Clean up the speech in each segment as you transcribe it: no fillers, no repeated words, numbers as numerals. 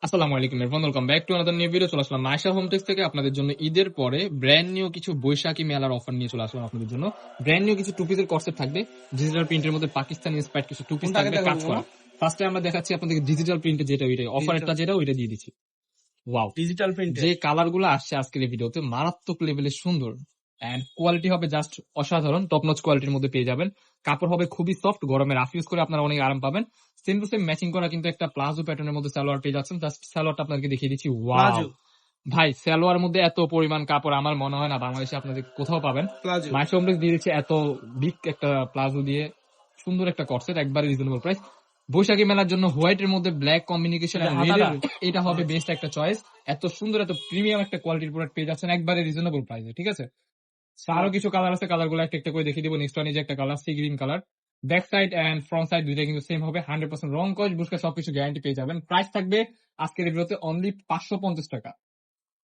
আসসালামু আলাইকুম everyone, welcome back to another new video. চলে আসলাম মাইশা হোম টেক্স থেকে আপনাদের জন্য ঈদের পরে ব্র্যান্ড নিউ কিছু বৈশাখী মেলার অফার নিয়ে চলে আসলাম আপনাদের জন্য। ব্র্যান্ড নিউ কিছু টু পিসের কনসেপ্ট থাকবে, ডিজিটাল প্রিন্টের মধ্যে পাকিস্তানি ইন্সপায়ার্ড কিছু টু পিস কোনটা আগে থাকবে কাজ দেখাবো? করা। ফার্স্টে আমরা দেখাচ্ছি আপনাদের ডিজিটাল প্রিন্টে যেটা ওইটাই অফারটা যেটা ওইটা দিয়ে দিচ্ছি। ওয়াও, ডিজিটাল প্রিন্টে যে কালার গুলো আসছে আজকের এই ভিডিওতে মারাত্মক লেভেলের সুন্দর এন্ড কোয়ালিটি হবে জাস্ট অসাধারণ, টপ নচ কোয়ালিটির মধ্যে পেয়ে যাবেন। কাপড় হবে খুবই সফট, গরমে রাফ ইউজ করে আপনারা অনেক আরাম পাবেন। সেম টু সেম ম্যাচিং করা কিন্তু একটা প্লাজো প্যাটার্নের মধ্যে সালোয়ার পেয়ে যাচ্ছেন। জাস্ট সালোয়ারটা আপনাদেরকে দেখিয়ে দিচ্ছি। ওয়াও প্লাজো ভাই, সালোয়ার মধ্যে এত পরিমাণ কাপড় আমার মনে হয় না বাংলাদেশে আপনাদের কোথাও পাবেন। প্লাজো মাইশো হোমটেক্স দিয়ে দিচ্ছে এত বিগ একটা প্লাজো দিয়ে সুন্দর একটা কর্সেট, একবারে রিজনেবল প্রাইস। বৈশাখী মেলার জন্য হোয়াইট এর মধ্যে ব্ল্যাক কম্বিনেশন এটা হবে বেস্ট একটা চয়েস। এত সুন্দর এত প্রিমিয়াম একটা কোয়ালিটির প্রোডাক্ট পেয়ে যাচ্ছেন একবারে রিজনেবল প্রাইসে, ঠিক আছে। তো আরো কিছু কালার আছে, কালার গুলো একটা একটা করে দেখিয়ে দিব। নেক্সট ওয়ান এই যে একটা colour sea green colour, back side and front side দুইটা কিন্তু সেম হবে, 100% রং কস বুঝকে সবকিছু গ্যারান্টি পেয়ে যাবেন। প্রাইস থাকবে আজকের ভিডিওতে অনলি 550 টাকা।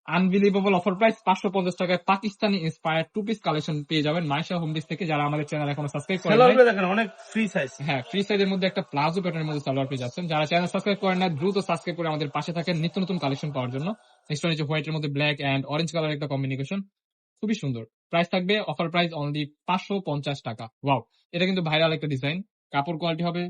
আনবিলিভেবল অফার প্রাইস 550 টাকায় Pakistani inspire two piece collection পেয়ে যাবেন মাইশা হোম ডিস থেকে। যারা আমাদের চ্যানেল এখনো সাবস্ক্রাইব করেন নাই, সেলারগুলো দেখেন অনেক ফ্রি সাইজ। হ্যাঁ ফ্রি সাইজের মধ্যে একটা প্লাজো প্যাটার্নের মধ্যে সালোয়ার পেয়ে যাচ্ছেন। যারা চ্যানেল সাবস্ক্রাইব করেন না দ্রুত সাবস্ক্রাইব করে আমাদের পাশে থাকেন নিত্য নতুন কালেকশন পাওয়ার জন্য। নেক্সট ওয়ান হচ্ছে হোয়াইটের মধ্যে ব্ল্যাক এন্ড অরেঞ্জ কালার একটা কম্বিনেশন, খুবই সুন্দর। প্রাইস থাকবে অফার প্রাইস অনলি 550 টাকা। ওয়াও, এটা কিন্তু ভাইরাল একটা ডিজাইন। কাপড় কোয়ালিটি হবে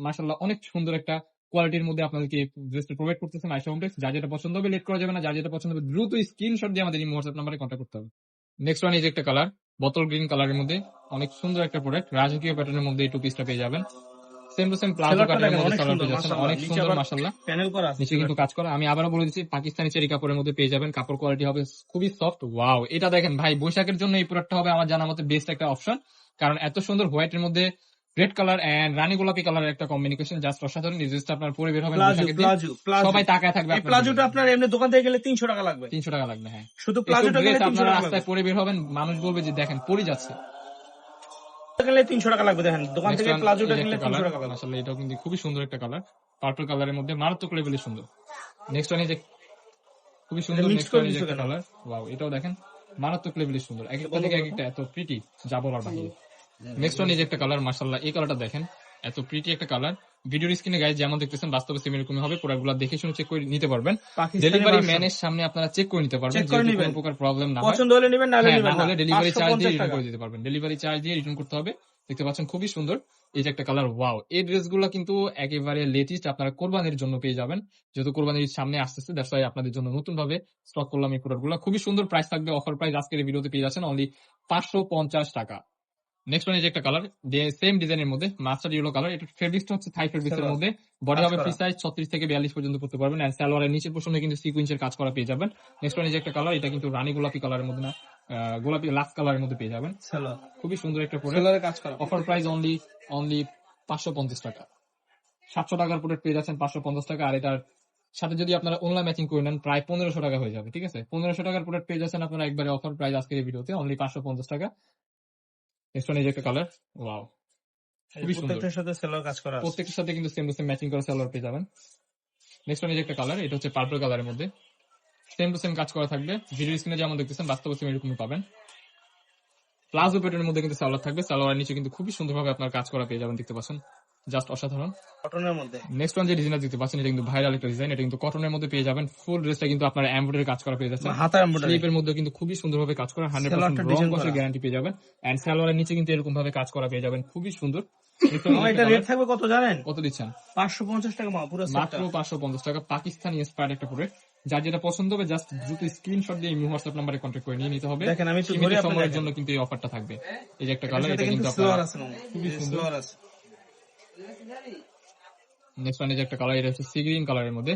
মাশাআল্লাহ অনেক সুন্দর একটা কোয়ালিটির মধ্যে আপনাদেরকে ড্রেসটা প্রোভাইড করতেছে মাইশা হোম টেক্স। যার যেটা পছন্দ হবে লেট করা যাবে না, যার যেটা পছন্দ হবে দ্রুত স্ক্রিনশট দিয়ে আমাদের এই হোয়াটসঅ্যাপ নাম্বারে কন্ট্যাক্ট করতে হবে। নেক্সট ওয়ান এই যে একটা কালার বটল গ্রিন কালারের মধ্যে অনেক সুন্দর একটা প্রোডাক্ট, রাজকীয় প্যাটার্নের মধ্যে এই টু পিসটা পেয়ে যাবেন। সেম টু সেম প্লাজো সেলারটা প্যাটার্নের দেখেন মধ্যে অনেক সালোয়ার সুন্দর পেয়ে যাচ্ছেন, মাশাআল্লাহ। অনেক নিচে সুন্দর আবার মাশাআল্লাহ। প্যানেল করা আছে। নিচে কিন্তু কাজ করা, আমি আবারও বলে দিচ্ছি পাকিস্তানি চেরি কাপড়ের মধ্যে পেয়ে যাবেন। কাপড় কোয়ালিটি হবে খুবই সফট। ওয়াও, এটা দেখেন ভাই, বৈশাখের জন্য এই প্রোডাক্টটা হবে আমার জানা মতে বেস্ট একটা অপশন, কারণ এত সুন্দর হোয়াইটের মধ্যে রেড কালার এন্ড রানী গোলাপি কালারের একটা কম্বিনেশন জাস্ট অসাধারণ। এই ড্রেসটা আপনার পরে বের হবেন প্লাজো বৈশাখের দিন, প্লাজো প্লাজো সবাই তাকায় থাকবে এই আপনার প্লাজোটা দিকে। আপনার এমনি দোকান থেকে গেলে 300 টাকা লাগবে। 300 টাকা লাগবে, হ্যাঁ। শুধু এসব প্লাজোটা গেলে ড্রেস 300 আপনারা টাকা লাগবে। রাস্তায় পরে বের হবেন, মানুষ বলবে যে দেখেন পরে যাচ্ছে। গেলে 300 টাকা লাগবে। দেখেন দোকান নেক্সট থেকে ওয়ান প্লাজোটা এই যে কিনলে একটা 300 কালার, টাকা লাগবে। আসলে এটাও কিন্তু খুবই সুন্দর একটা কালার, পার্পল কালারের মধ্যে মারাত্মক লেভেলের সুন্দর। নেক্সট ওয়ান এই যে খুবই সুন্দর, মিক্স নেক্সট করে ওয়ান এই যে দিছো একটা কেন? কালার। ওয়াও, এটাও দেখেন মারাত্মক লেভেলের সুন্দর, এক একটা থেকে এক একটা এত প্রিটি যা বলার বাহিরে। নেক্সট ওয়ান এই যে একটা কালার, মাশাআল্লাহ এই কালারটা দেখেন এত প্রিটি একটা কালার। ভিডিওর স্ক্রিনে গাইজ যেমন দেখতেছেন বাস্তবে সেম এরকমই হবে। প্রোডাক্টগুলো দেখে শুনে চেক করে নিতে পারবেন। পাকিস্তানি ডেলিভারি ভার্সন ম্যানের সামনে আপনারা চেক করে নিতে পারবেন, চেক করে যদি নিবেন। কোনো প্রকার প্রবলেম না হয়। পছন্দ হলে নেবেন, না হলে হ্যাঁ, না নেবেন না। হলে ডেলিভারি চার্জ দিয়ে 550 রিটার্ন টাকা। করে দিতে পারবেন, ডেলিভারি চার্জ দিয়ে রিটার্ন করতে হবে। দেখতে পাচ্ছেন খুবই সুন্দর এই যে একটা কালার। ওয়াও, এই ড্রেসগুলো কিন্তু একেবারে লেটেস্ট, আপনারা কোরবানির জন্য পেয়ে যাবেন। যেহেতু কোরবানির সামনে আসতেছে, দ্যাটস ওয়াই আপনাদের জন্য নতুন ভাবে স্টক করলাম এই প্রোডাক্টগুলো। খুবই সুন্দর, প্রাইস থাকবে অফার প্রাইস আজকের এই ভিডিওতে পেয়ে যাচ্ছেন অনলি 550 টাকা। নেক্সট ওয়ান এই যে একটা কালার, সেম ডিজাইনের মধ্যে মাস্টার ইয়েলো কালার। এটা ফেব্রিক্সটা হচ্ছে থাই ফেব্রিক্সের মধ্যে, বডি কাজ হবে করা। ফ্রি সাইজ 36 থেকে 42 পর্যন্ত করতে পারবেন। এন্ড সালোয়ারের নিচের পোর্শনে কিন্তু সিকোয়েন্সের কাজ করা পেয়ে যাবেন। নেক্সট ওয়ান এই যে একটা কালার, এটা কিন্তু রানী গোলাপি কালারের মধ্যে না, গোলাপি লাস্ট কালারের মধ্যে পেয়ে যাবেন। সেলার খুবই সুন্দর একটা প্রোডাক্ট, সেলারে কাজ করা। অফার প্রাইস অনলি অনলি 550 টাকা। 700 টাকার প্রোডাক্ট পেয়ে যাচ্ছেন 550 টাকা। আর এটার সাথে যদি আপনারা অনলাইন ম্যাচিং করে নেন প্রায় 1500 টাকা হয়ে যাবে, ঠিক আছে। 1500 টাকার প্রোডাক্ট পেয়ে যাচ্ছেন আপনারা একবারে অফার প্রাইস আজকের এই ভিডিওতে অনলি 550 টাকা। নেক্সট ওয়ান এই যে একটা কালার, ওয়াও খুবই সুন্দর, প্রত্যেকটার সাথে সেলার কাজ করা আছে। প্রত্যেকটার সাথে কিন্তু সেম টু সেম ম্যাচিং করা সালোয়ার পেয়ে যাবেন। নেক্সট ওয়ান এই যে একটা কালার, এটা হচ্ছে পার্পল কালারের মধ্যে সেম টু সেম কাজ করা থাকবে। ভিডিও স্ক্রিনে যেমন দেখতেছেন বাস্তবে সেম এরকমই পাবেন। প্লাজো প্যাটার্নের মধ্যে কিন্তু সালোয়ার থাকবে, সালোয়ারের নিচে কিন্তু খুবই সুন্দরভাবে আপনার কাজ করা পেয়ে যাবেন, দেখতে পাচ্ছেন জাস্ট অসাধারণ। কটনের মধ্যে নেক্সট ওয়ান যে ডিজাইনটা দেখতে পাচ্ছেন এটা কিন্তু ভাইরাল একটা ডিজাইন, এটা কিন্তু কটনের মধ্যে পেয়ে যাবেন। ফুল ড্রেসটা কিন্তু আপনার এমব্রয়ডারি কাজ করা পেয়ে যাচ্ছে, হাতা এমব্রয়ডারি। স্লিপের মধ্যে কিন্তু খুবই সুন্দরভাবে কাজ করা, 100% সালোয়ারটা রং ডিজাইন কষের করা। গ্যারান্টি পেয়ে যাবেন। এন্ড সালোয়ারের নিচে কিন্তু এরকম ভাবে কাজ করা পেয়ে যাবেন, খুবই সুন্দর। আমার এটা রেট থাকবে কত জানেন? কত দিচ্ছেন? 550 টাকা পুরো মাত্র সেটটা। 550 টাকা, পাকিস্তানি ইন্সপায়ার্ড একটা প্রোডাক্ট। যার যেটা পছন্দ হবে জাস্ট দ্রুত স্ক্রিনশট দিয়ে ইমো হোয়াটসঅ্যাপ নাম্বারে কন্ট্যাক্ট করে নিয়ে নিতে হবে। দেখেন আমি একটু সীমিত ধরে আপনাদের সময়ের জন্য কিন্তু এই অফারটা থাকবে। এই যে একটা কালার, সাথে এটা কিন্তু কিন্তু সেলার আপনারা আছে না, খুবই সুন্দর। সেলার আছে। নেক্সট ওয়ান এই যে একটা কালার, এটা হচ্ছে সি গ্রিন কালারের মধ্যে,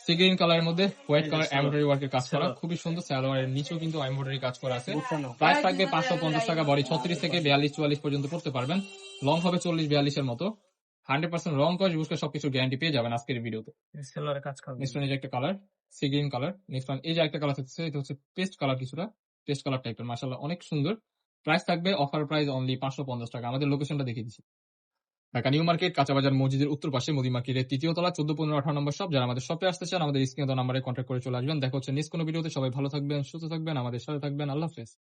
সি গ্রিন কালারের মধ্যে হোয়াইট কালার এমব্রয়ডারি ওয়ার্কের কাজ করা, খুবই সুন্দর। সালোয়ারের নিচেও কিন্তু এমব্রয়ডারি কাজ করা আছে। প্রাইস থাকবে 550 টাকা। বডি 36 থেকে 42-44 পর্যন্ত পড়তে পারবেন, লং হবে 40-42 এর মতো। 100% রং কস বুঝকে সবকিছু গ্যারান্টি পেয়ে যাবেন আজকের ভিডিওতে। সেলারে কাজ করবে। নেক্সট ওয়ান এই যে একটা colour, sea green colour. Next one এই যে একটা কালার থাকছে, এটা হচ্ছে পেস্ট কালার, কিছুটা পেস্ট কালার টাইপের, মাশাআল্লাহ অনেক সুন্দর। প্রাইস থাকবে অফার প্রাইস অনলি 550 টাকা। আমাদের লোকেশনটা দেখিয়ে দিচ্ছি, ঢাকা নিউ মার্কেট, কাঁচাবাজার মসজিদের উত্তর পাশে, মুদি মার্কেটের 3য় তলা, 14-15-18 নম্বর শপ। যারা আমাদের শপে আসতে চান আমাদের স্ক্রিনে দেওয়া নাম্বারে কন্ট্যাক্ট করে চলে আসবেন। দেখা হচ্ছে নেক্সট কোনো ভিডিওতে। সবাই ভালো থাকবেন, সুস্থ থাকবেন, আমাদের সাথে থাকবেন। আল্লাহ হাফেজ।